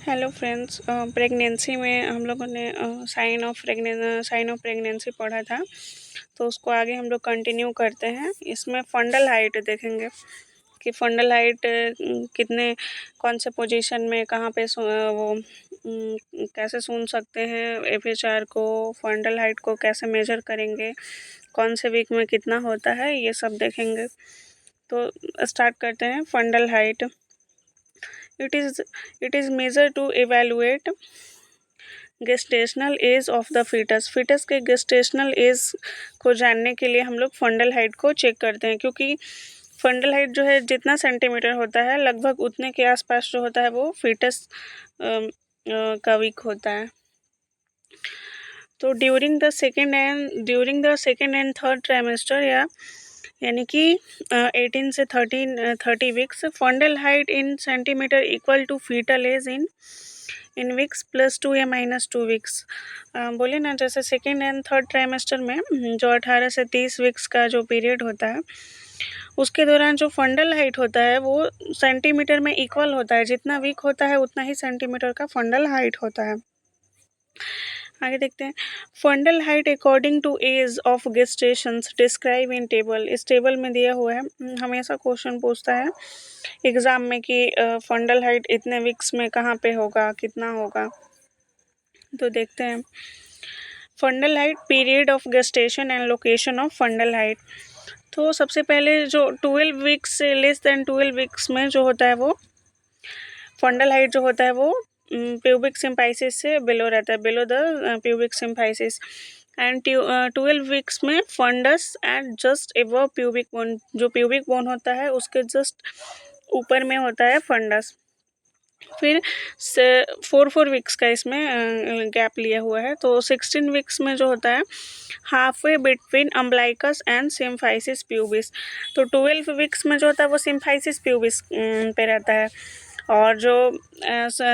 Hello friends, pregnancy में हम लोगों ने साइन ऑफ प्रेगनेंसी पढ़ा था। तो उसको आगे हम लोग कंटिन्यू करते हैं। इसमें फंडल हाइट देखेंगे कि फंडल हाइट कितने कौन से पोजीशन में कहाँ पे कैसे सुन सकते हैं, एफएचआर को, फंडल हाइट को कैसे मेजर करेंगे, कौन से वीक में कितना होता है, ये सब देखेंगे। तो स्टार्ट करते हैं। Fundal height it is measured to evaluate gestational age of the foetus के गेस्टेशनल एज को जानने के लिए हम लोग फंडल हाइट को चेक करते हैं, क्योंकि फंडल हाइट जो है जितना सेंटीमीटर होता है लगभग उतने के आसपास जो होता है वो फीटस का वीक होता है। तो during the second and third trimester यानी कि 18 से 30 weeks, fundal height in centimetre equal to foetal age in weeks plus 2 या माइनस 2 वीक्स। बोले ना, जैसे सेकेंड एंड थर्ड ट्राइमेस्टर में जो 18 से 30 वीक्स का जो पीरियड होता है उसके दौरान जो फंडल हाइट होता है वो सेंटीमीटर में इक्वल होता है। जितना वीक होता है उतना ही सेंटीमीटर का फंडल हाइट होता है। आगे देखते हैं। Fundal height according to age of gestations describe in table. इस टेबल में दिया हुआ है। हमेशा क्वेश्चन पूछता है एग्ज़ाम में कि फंडल हाइट इतने वीक्स में कहाँ पे होगा, कितना होगा। तो देखते हैं। Fundal height, period of gestation and location of fundal height. तो सबसे पहले जो 12 वीक्स से लेस देन 12 वीक्स में जो होता है वो फंडल हाइट जो होता है वो प्यूबिक सिम्फाइसिस से बिलो रहता है, below the pubic symphysis. And 12 weeks में fundus and just above pubic bone, जो प्यूबिक बोन होता है उसके जस्ट ऊपर में होता है फंडस। फिर 4 वीक्स का इसमें गैप लिया हुआ है। तो 16 वीक्स में जो होता है half way between umbilicus and symphysis pubis. तो 12 वीक्स में जो होता है वो सिम्फाइसिस प्यूबिस पे रहता है, और जो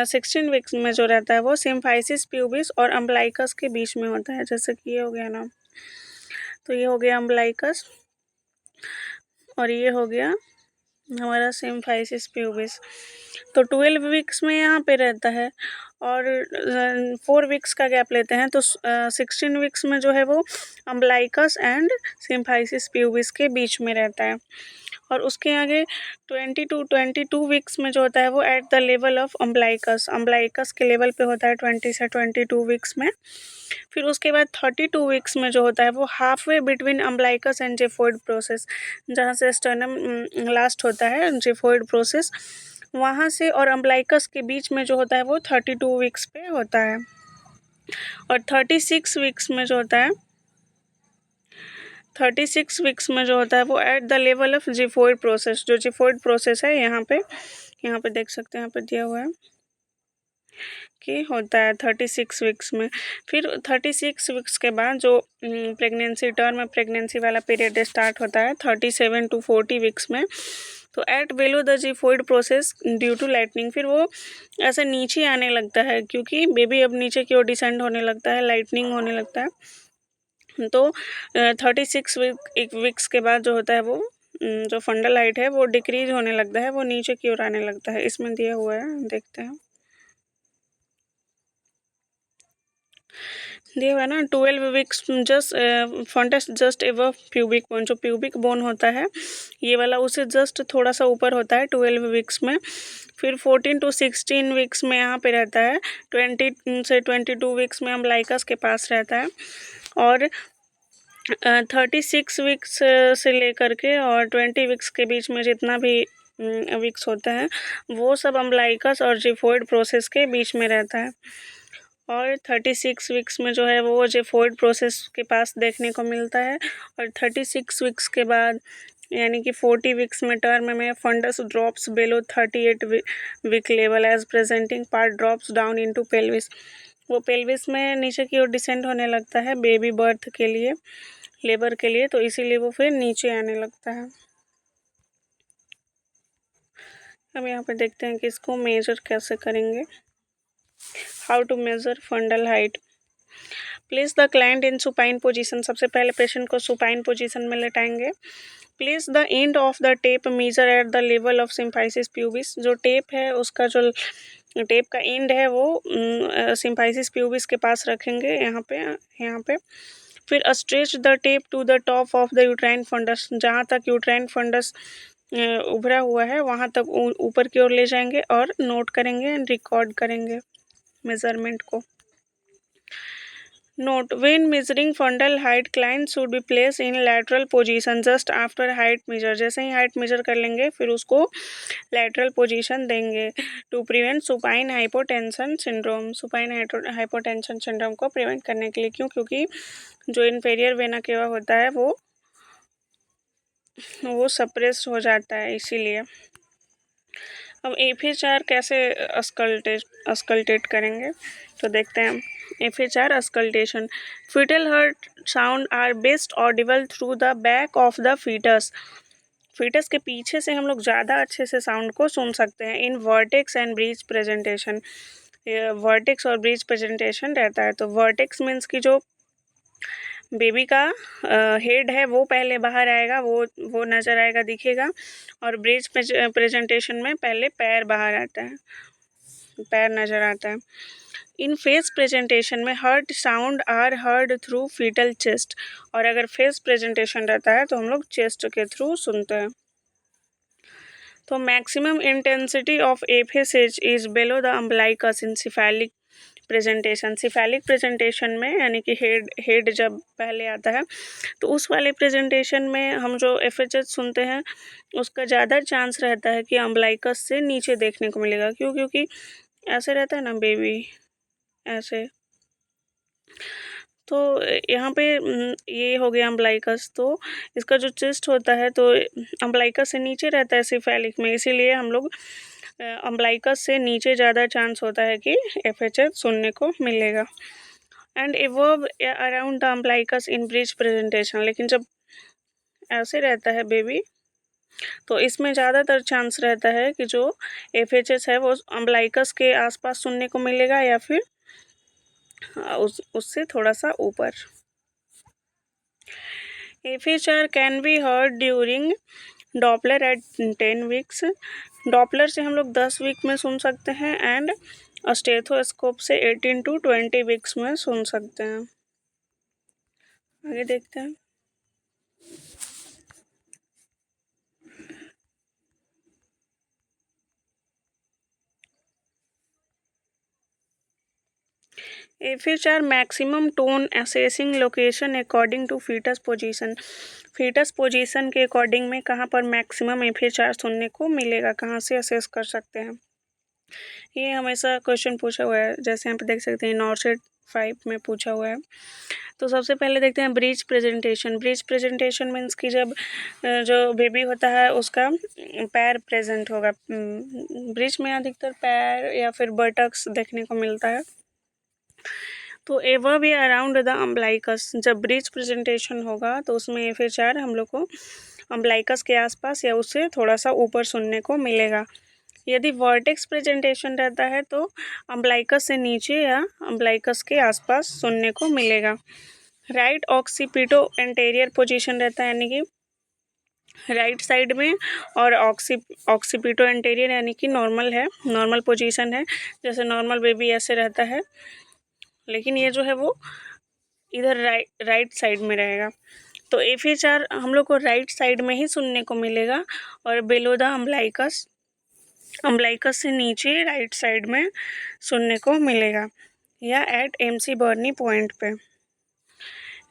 16 वीक्स में जो रहता है वो सिम्फाइसिस प्यूबिस और अम्ब्लाइकस के बीच में होता है। जैसे कि ये हो गया ना, तो ये हो गया अम्ब्लाइकस और ये हो गया हमारा सिम्फाइसिस प्यूबिस। तो 12 वीक्स में यहाँ पे रहता है, और 4 वीक्स का गैप लेते हैं तो 16 वीक्स में जो है वो अम्ब्लाइकस एंड सिम्फाइसिस प्यूबिस के बीच में रहता है। और उसके आगे 22 वीक्स में जो होता है वो at the level of umbilicus के लेवल पे होता है 20 से 22 वीक्स में। फिर उसके बाद 32 वीक्स में जो होता है वो half way between umbilicus and xiphoid process, जहाँ से स्टर्नम लास्ट होता है जेफोइड प्रोसेस, वहाँ से और अम्ब्लाइकस के बीच में जो होता है वो 32 वीक्स पे होता है। और 36 वीक्स में जो होता है 36 वीक्स में जो होता है वो at the level of xiphoid process, जो जिफोइड प्रोसेस है यहाँ पे देख सकते हैं, यहाँ पे दिया हुआ है कि होता है 36 वीक्स में। फिर 36 वीक्स के बाद जो प्रेगनेंसी वाला पीरियड स्टार्ट होता है 37 to 40 वीक्स में। तो at below the xiphoid process due to lightening, फिर वो ऐसे नीचे आने लगता है क्योंकि बेबी अब नीचे की ओर डिसेंड होने लगता है, लाइटनिंग होने लगता है। तो 36 वीक्स के बाद जो होता है वो जो फंडल हाइट है वो डिक्रीज होने लगता है, वो नीचे की ओर आने लगता है। इसमें दिया हुआ है, देखते हैं। दिया हुआ है ना, 12 weeks just fundus just above pubic bone, जो प्यूबिक बोन होता है ये वाला उसे जस्ट थोड़ा सा ऊपर होता है 12 वीक्स में। फिर 14 to 16 वीक्स में यहाँ पे रहता है, 20 से 22 वीक्स में अम्ब्लाइकस के पास रहता है, और 36 वीक्स से लेकर के और 20 वीक्स के बीच में जितना भी वीक्स होता है वो सब अम्ब्लाइकस और जिफोइड प्रोसेस के बीच में रहता है। और 36 वीक्स में जो है वो जिफोइड प्रोसेस के पास देखने को मिलता है। और 36 वीक्स के बाद यानी कि 40 वीक्स में टर्म में fundus drops below 38 week level as presenting part drops down into pelvis. वो पेल्विस में नीचे की ओर डिसेंड होने लगता है बेबी बर्थ के लिए, लेबर के लिए, तो इसीलिए वो फिर नीचे आने लगता है। अब यहाँ पे देखते हैं कि इसको मेजर कैसे करेंगे। How to measure fundal height. Place the client in supine position. सबसे पहले पेशेंट को सुपाइन पोजीशन में लेटाएंगे। Place the end of the tape measure at the level of symphysis pubis. जो टेप है उसका जो टेप का एंड है वो सिम्फाइसिस प्यूबिस के पास रखेंगे, यहाँ पे। फिर stretch the tape to the top of the uterine fundus, जहाँ तक यूट्राइन फंडस उभरा हुआ है वहाँ तक ऊपर की ओर ले जाएंगे और नोट करेंगे एंड रिकॉर्ड करेंगे मेजरमेंट को। Note: when measuring fundal height, client should be placed in lateral position just after height measure. जैसे ही height measure कर लेंगे फिर उसको lateral position देंगे to prevent supine hypotension syndrome. supine hypotension syndrome को prevent करने के लिए, क्योंकि जो inferior vena cava होता है वो suppressed हो जाता है, इसीलिए। अब FHR कैसे अस्कल्टेट करेंगे तो देखते हैं हम। FHR auscultation: fetal heart sound are best audible through the back of the fetus. Fetus के पीछे से हम लोग ज़्यादा अच्छे से साउंड को सुन सकते हैं in vertex and breech presentation. Vertex और ब्रीच प्रेजेंटेशन रहता है, तो वर्टेक्स मीन्स की जो बेबी का हेड है वो पहले बाहर आएगा, वो नज़र आएगा, दिखेगा। और ब्रीच प्रेजेंटेशन में पहले पैर बाहर आता है, पैर नज़र आता है। इन फेस प्रेजेंटेशन में heart sound are heard through fetal chest, और अगर फेस प्रेजेंटेशन रहता है तो हम लोग चेस्ट के थ्रू सुनते हैं। तो maximum intensity of FSH is below the umbilicus in cephalic presentation. Cephalic presentation में यानी कि हेड जब पहले आता है तो उस वाले प्रेजेंटेशन में हम जो एफएचएच सुनते हैं उसका ज़्यादा चांस रहता है कि अम्बलाइकस से नीचे देखने को मिलेगा। क्यों? क्योंकि ऐसे रहता है ना बेबी, ऐसे। तो यहाँ पे ये हो गया अम्बलाइकस, तो इसका जो चेस्ट होता है तो अम्बलाइकस से नीचे रहता है सिफेलिक में, इसीलिए हम लोग अम्बलाइकस से नीचे ज़्यादा चांस होता है कि एफएचएच सुनने को मिलेगा। And above around the umbilicus in breech presentation, लेकिन जब ऐसे रहता है बेबी तो इसमें ज़्यादातर चांस रहता है कि जो एफएचएच है वो अम्बलाइकस के आसपास सुनने को मिलेगा या फिर उससे थोड़ा सा ऊपर। FHR can be heard during Doppler at 10 weeks. Doppler से हम लोग 10 वीक में सुन सकते हैं एंड स्टेथोस्कोप से 18 to 20 वीक्स में सुन सकते हैं। आगे देखते हैं। FHR maximum tone assessing location according to fetus position. Fetus position के अकॉर्डिंग में कहाँ पर मैक्सिमम FHR सुनने को मिलेगा, कहाँ से असेस कर सकते हैं। ये हमेशा क्वेश्चन पूछा हुआ है, जैसे यहाँ पे देख सकते हैं नॉर्सेट 5 में पूछा हुआ है। तो सबसे पहले देखते हैं breech presentation. Breech presentation means कि जब जो बेबी होता है उसका पैर प्रेजेंट होगा। ब्रीच में अधिकतर पैर या फिर बटक्स देखने को मिलता है। तो एवर भी अराउंड द अम्बलाइकस, जब ब्रीच प्रेजेंटेशन होगा तो उसमें FHR हम लोग को अम्बलाइकस के आसपास या उससे थोड़ा सा ऊपर सुनने को मिलेगा। यदि वर्टेक्स प्रेजेंटेशन रहता है तो अम्बलाइकस से नीचे या अम्बलाइकस के आसपास सुनने को मिलेगा। राइट ऑक्सीपिटो एंटेरियर पोजीशन रहता है, यानी कि राइट साइड में, और ऑक्सीपिटो एंटेरियर यानी कि नॉर्मल है, नॉर्मल पोजीशन है। जैसे नॉर्मल बेबी ऐसे रहता है, लेकिन ये जो है वो इधर राइट साइड में रहेगा। तो FHR हम लोग को राइट साइड में ही सुनने को मिलेगा और बिलो द अम्बलाइकस से नीचे राइट साइड में सुनने को मिलेगा या एट MC बर्नी पॉइंट पे।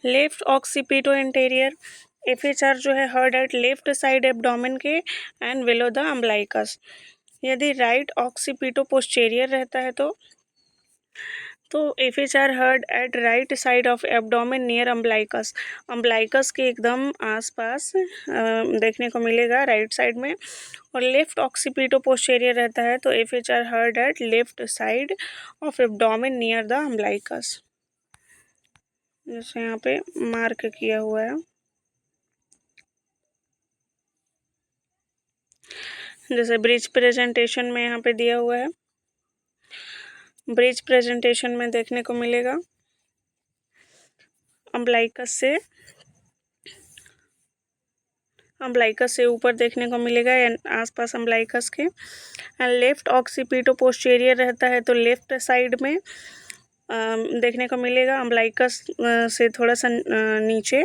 लेफ्ट ऑक्सीपिटो इंटीरियर FHR जो है heard at left side abdomen के एंड बिलो द अम्बलाइकस। यदि राइट ऑक्सीपिटो पोस्टीरियर रहता है तो FHR heard at right side of abdomen near umbilicus. Umbilicus के एकदम आसपास देखने को मिलेगा राइट साइड में। और लेफ्ट ऑक्सीपिटो पोस्टीरियर रहता है तो FHR heard at left side of abdomen near the umbilicus, जैसे यहाँ पे मार्क किया हुआ है। जैसे ब्रिज प्रेजेंटेशन में यहाँ पे दिया हुआ है, ब्रिज प्रेजेंटेशन में देखने को मिलेगा अम्बलाइकस से अम्ब्लाइकस से ऊपर देखने को मिलेगा या आसपास अम्ब्लाइकस के। लेफ्ट ऑक्सीपिटो पोस्टीरियर रहता है तो लेफ्ट साइड में देखने को मिलेगा अम्ब्लाइकस से थोड़ा सा नीचे।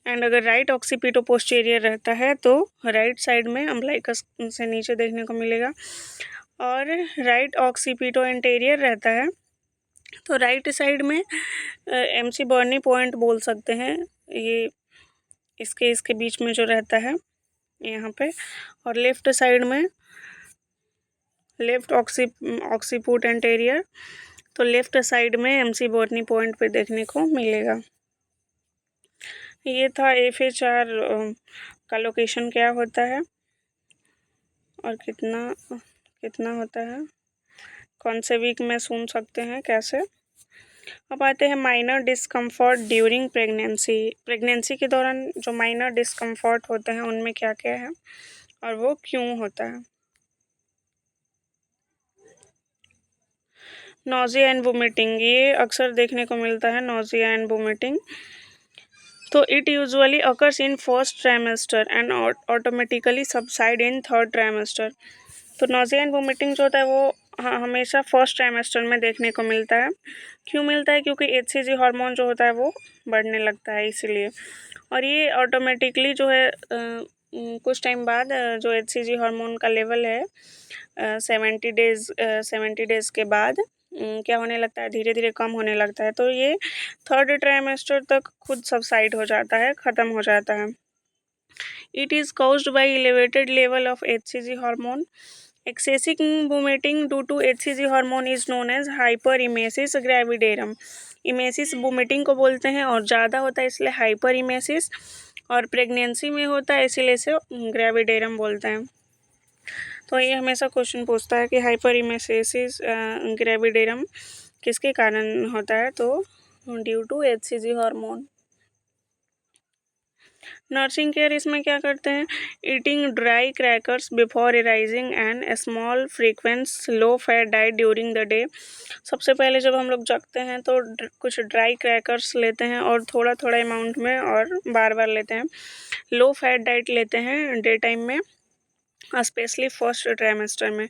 एंड अगर राइट ऑक्सीपिटो पोस्टीरियर रहता है तो राइट साइड में अम्ब्लाइकस से नीचे देखने को मिलेगा। और राइट ऑक्सीपिटो एंटेरियर रहता है तो राइट साइड में एमसी बर्नी पॉइंट बोल सकते हैं, ये इसके बीच में जो रहता है यहाँ पे। और लेफ्ट साइड में लेफ्ट ऑक्सीपुट एंटेरियर तो लेफ्ट साइड में एमसी बर्नी पॉइंट पे देखने को मिलेगा। ये था FH4 का लोकेशन क्या होता है और कितना होता है, कौन से वीक में सुन सकते हैं, कैसे। अब आते हैं माइनर डिस्कम्फर्ट ड्यूरिंग प्रेगनेंसी के दौरान जो माइनर डिस्कम्फर्ट होते हैं उनमें क्या क्या है और वो क्यों होता है। नोजिया एंड वोमिटिंग, ये अक्सर देखने को मिलता है, नोजिया एंड वोमिटिंग। तो it usually occurs in first trimester and automatically subside in third trimester. तो नोजिया एंड वोमिटिंग जो होता है वो हमेशा फर्स्ट ट्राइमेस्टर में देखने को मिलता है। क्यों मिलता है? क्योंकि HCG हार्मोन जो होता है वो बढ़ने लगता है इसीलिए। और ये ऑटोमेटिकली जो है कुछ टाइम बाद जो HCG हार्मोन का लेवल है 70 डेज़ के बाद क्या होने लगता है, धीरे धीरे कम होने लगता है। तो ये थर्ड ट्राइमेस्टर तक खुद सबसाइड हो जाता है, ख़त्म हो जाता है। It is caused by elevated level of HCG hormone. Excessive vomiting due to HCG hormone is known as hyperemesis gravidarum. Emesis vomiting को बोलते हैं और ज़्यादा होता है इसलिए हाइपरइमेसिस, और प्रेगनेंसी में होता है इसीलिए इसे ग्रेविडेरम बोलते हैं। तो ये हमेशा क्वेश्चन पूछता है कि हाइपरइमेसिस ग्रेविडेरम किसके कारण होता है, तो due to HCG hormone. Nursing care इसमें क्या करते हैं, eating dry crackers before rising and small frequent low fat diet during the day. सबसे पहले जब हम लोग जगते हैं तो कुछ ड्राई क्रैकर्स लेते हैं और थोड़ा थोड़ा अमाउंट में और बार बार लेते हैं। लो फैट डाइट लेते हैं डे टाइम में, स्पेशली फर्स्ट ट्राइमेस्टर में।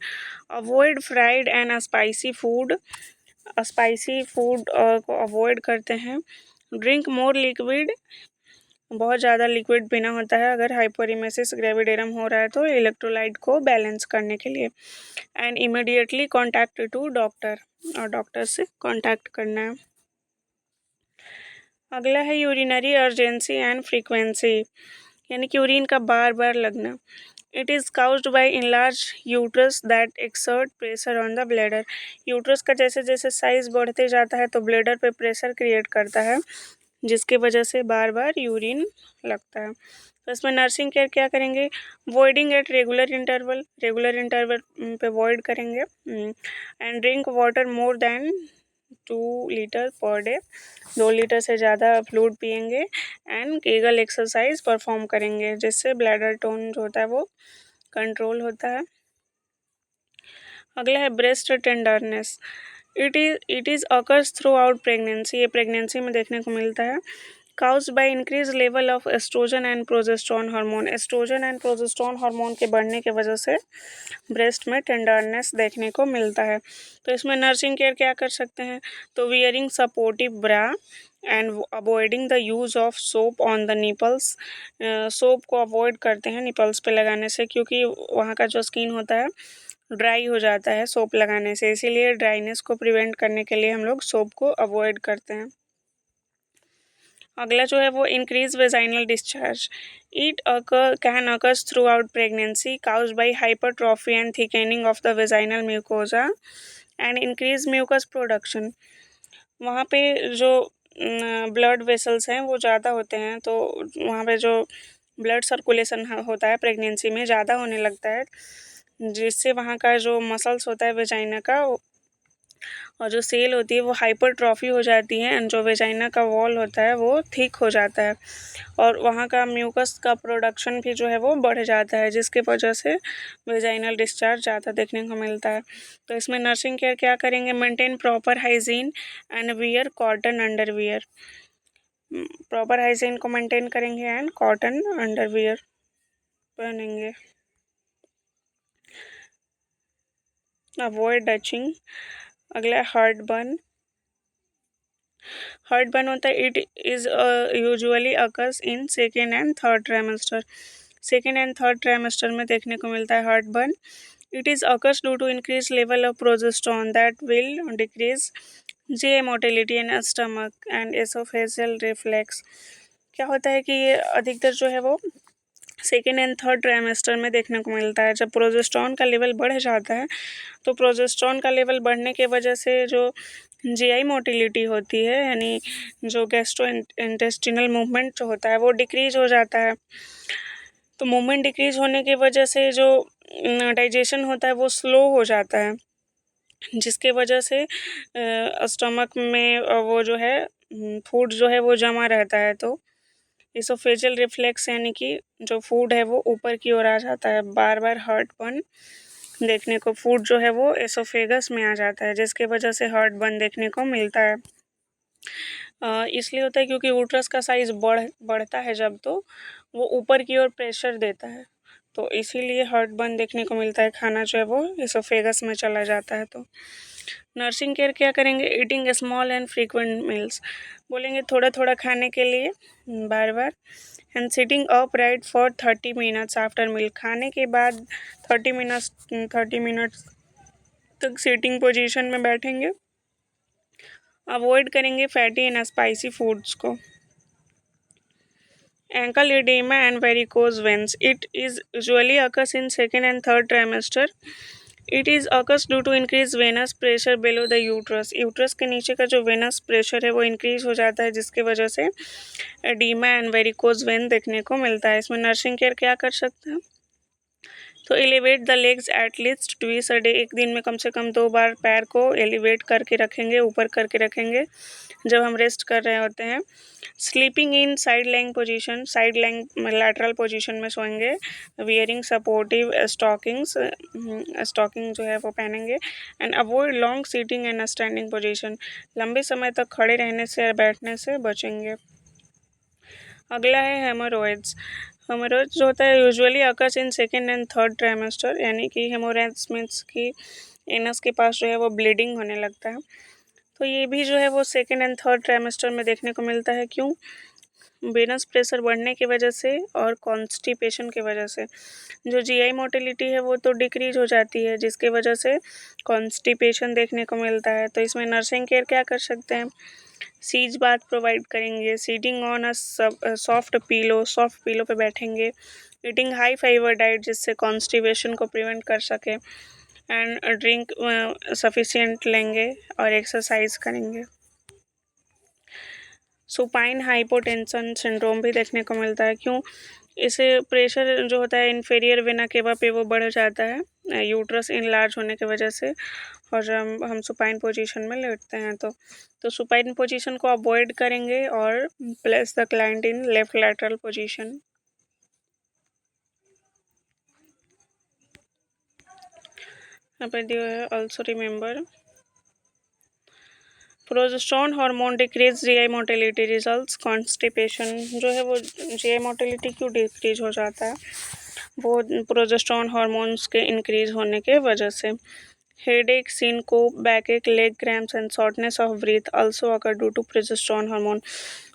Avoid fried and spicy food को अवॉइड करते हैं। ड्रिंक मोर लिक्विड, बहुत ज़्यादा लिक्विड पीना होता है अगर हाइपरइमेसिस ग्रेविडेरम हो रहा है तो इलेक्ट्रोलाइट को बैलेंस करने के लिए। And immediately contact to doctor, और डॉक्टर से कॉन्टैक्ट करना है। अगला है यूरिनरी अर्जेंसी एंड फ्रीक्वेंसी, यानी कि यूरिन का बार बार लगना। It is caused by enlarge uterus that exert pressure on the bladder. Uterus का जैसे जैसे साइज़ बढ़ते जाता है तो ब्लैडर पे प्रेशर क्रिएट करता है, जिसके वजह से बार बार यूरिन लगता है। तो इसमें नर्सिंग केयर क्या करेंगे, वॉइडिंग एट रेगुलर इंटरवल पे वॉइड करेंगे। And drink water more than 2 litre per day, 2 litre से ज़्यादा फ्लूइड पियेंगे। एंड केगल एक्सरसाइज परफॉर्म करेंगे जिससे ब्लैडर टोन जो होता है वो कंट्रोल होता है। अगला है breast tenderness. It is occurs throughout pregnancy, ये प्रेगनेंसी में देखने को मिलता है। Caused by increase level of estrogen and progesterone hormone. Estrogen and progesterone hormone के बढ़ने की वजह से ब्रेस्ट में टेंडरनेस देखने को मिलता है। तो इसमें नर्सिंग केयर क्या कर सकते हैं, तो wearing supportive bra and avoiding the use of soap on the nipples. Soap को अवॉइड करते हैं निपल्स पे लगाने से, क्योंकि वहाँ का जो स्किन होता है ड्राई हो जाता है सोप लगाने से, इसीलिए ड्राइनेस को प्रिवेंट करने के लिए हम लोग सोप को अवॉइड करते हैं। अगला जो है वो increase vaginal discharge. It can occurs throughout pregnancy caused by hypertrophy and thickening of the vaginal mucosa and increase mucus production. वहाँ पे जो ब्लड वेसल्स हैं वो ज़्यादा होते हैं, तो वहाँ पे जो ब्लड सर्कुलेशन होता है प्रेगनेंसी में ज़्यादा होने लगता है, जिससे वहाँ का जो मसल्स होता है वेजाइना का और जो सेल होती है वो हाइपरट्रॉफी हो जाती है एंड जो वेजाइना का वॉल होता है वो थिक हो जाता है और वहाँ का म्यूकस का प्रोडक्शन भी जो है वो बढ़ जाता है, जिसके वजह से वेजाइनल डिस्चार्ज ज़्यादा देखने को मिलता है। तो इसमें नर्सिंग केयर क्या करेंगे, maintain proper hygiene and wear cotton underwear. Proper hygiene को मेंटेन करेंगे एंड कॉटन अंडरवियर। पहनेंगे। Avoid touching. अगला है हार्ट बर्न। हार्ट बर्न होता है, it is usually occurs in second and third trimester. Second and third trimester में देखने को मिलता है heartburn. It is occurs due to increase level of progesterone that will decrease GI motility in stomach and esophageal reflex. क्या होता है कि ये अधिकतर जो है वो सेकेंड एंड थर्ड ट्राइमेस्टर में देखने को मिलता है। जब प्रोजेस्टेरोन का लेवल बढ़ जाता है तो प्रोजेस्टेरोन का लेवल बढ़ने के वजह से जो GI मोटिलिटी होती है, यानी जो गैस्ट्रो इंटेस्टिनल मूवमेंट जो होता है वो डिक्रीज हो जाता है। तो मूवमेंट डिक्रीज होने की वजह से जो डाइजेशन होता है वो स्लो हो जाता है, जिसके वजह से स्टमक में वो जो है फूड जो है वो जमा रहता है। तो इसोफेजियल रिफ्लेक्स यानी कि जो फूड है वो ऊपर की ओर आ जाता है। बार बार हार्ट बर्न देखने को, फूड जो है वो एसोफेगस में आ जाता है, जिसके वजह से हार्ट बर्न देखने को मिलता है। इसलिए होता है क्योंकि यूट्रस का साइज़ बढ़ता है जब, तो वो ऊपर की ओर प्रेशर देता है, तो इसीलिए हार्ट बर्न देखने को मिलता है। खाना जो है वो एसोफेगस में चला जाता है। तो नर्सिंग केयर क्या करेंगे? Eating small and frequent meals. बोलेंगे थोड़ा थोड़ा खाने के लिए बार बार। And sitting up right for 30 minutes after meal. खाने के बाद 30 मिनट्स तक सीटिंग पोजीशन में बैठेंगे। अवॉइड करेंगे फैटी एंड स्पाइसी फूड्स को। Ankle edema and varicose veins. It is usually occurs in second and third trimester. It is occurs due to increased venous pressure below the uterus. Uterus के नीचे का जो venous pressure है वो increase हो जाता है, जिसके वजह से एडीमा एंड वेरिकोज वेन देखने को मिलता है। इसमें नर्सिंग केयर क्या कर सकते हैं? तो elevate the legs at least twice a day. एक दिन में कम से कम 2 बार पैर को एलिवेट करके रखेंगे, ऊपर करके रखेंगे जब हम रेस्ट कर रहे होते हैं। Sleeping in side lying position. Side lying lateral position में सोएंगे। वियरिंग सपोर्टिव स्टॉकिंग जो है वो पहनेंगे। And avoid long sitting and standing position. लंबे समय तक खड़े रहने से या बैठने से बचेंगे। अगला है हेमोरॉइड्स। हेमोरॉइड्स जो होता है usually occurs in second and third trimester, यानी कि हेमोरॉइड्स मीन्स की एनस के पास जो है वो ब्लीडिंग होने लगता है। तो ये भी जो है वो सेकेंड एंड थर्ड ट्राइमेस्टर में देखने को मिलता है। क्यों? वेनस प्रेशर बढ़ने की वजह से और कॉन्स्टिपेशन की वजह से जो GI मोटिलिटी है वो तो डिक्रीज हो जाती है, जिसके वजह से कॉन्स्टिपेशन देखने को मिलता है। तो इसमें नर्सिंग केयर क्या कर सकते हैं? सीज बाथ प्रोवाइड करेंगे। सीटिंग ऑन अ सॉफ्ट पीलो पे बैठेंगे। ईटिंग हाई फाइबर डाइट जिससे कॉन्स्टिपेशन को प्रिवेंट कर सके। एंड ड्रिंक सफिशिएंट लेंगे और एक्सरसाइज करेंगे। सुपाइन हाइपोटेंशन सिंड्रोम भी देखने को मिलता है। क्यों? इसे प्रेशर जो होता है इन्फीरियर वेना केवा पे वो बढ़ जाता है यूट्रस इनलार्ज होने की वजह से, और जब हम सुपाइन पोजीशन में लेटते हैं तो सुपाइन पोजीशन को अवॉइड करेंगे और place the client in left lateral position. यहाँ पर दिया है also remember progesterone hormone decrease GI motility results constipation. जो है वो GI मोटिलिटी क्यों डिक्रीज हो जाता है? वो प्रोजेस्टेरोन हार्मोन्स के इंक्रीज होने के वजह से। Headache, syncope, backache, leg cramps and shortness of breath also occur due to progesterone hormone.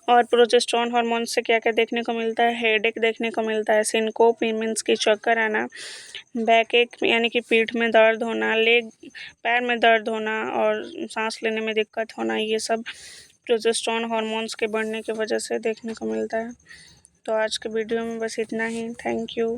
और प्रोजेस्टेरोन हार्मोन से क्या क्या देखने को मिलता है? हेडेक देखने को मिलता है। सिनकोप मीन्स की चक्कर आना। बैकएक यानी कि पीठ में दर्द होना। लेग पैर में दर्द होना और सांस लेने में दिक्कत होना, ये सब प्रोजेस्टेरोन हार्मोन्स के बढ़ने की वजह से देखने को मिलता है। तो आज के वीडियो में बस इतना ही। Thank you.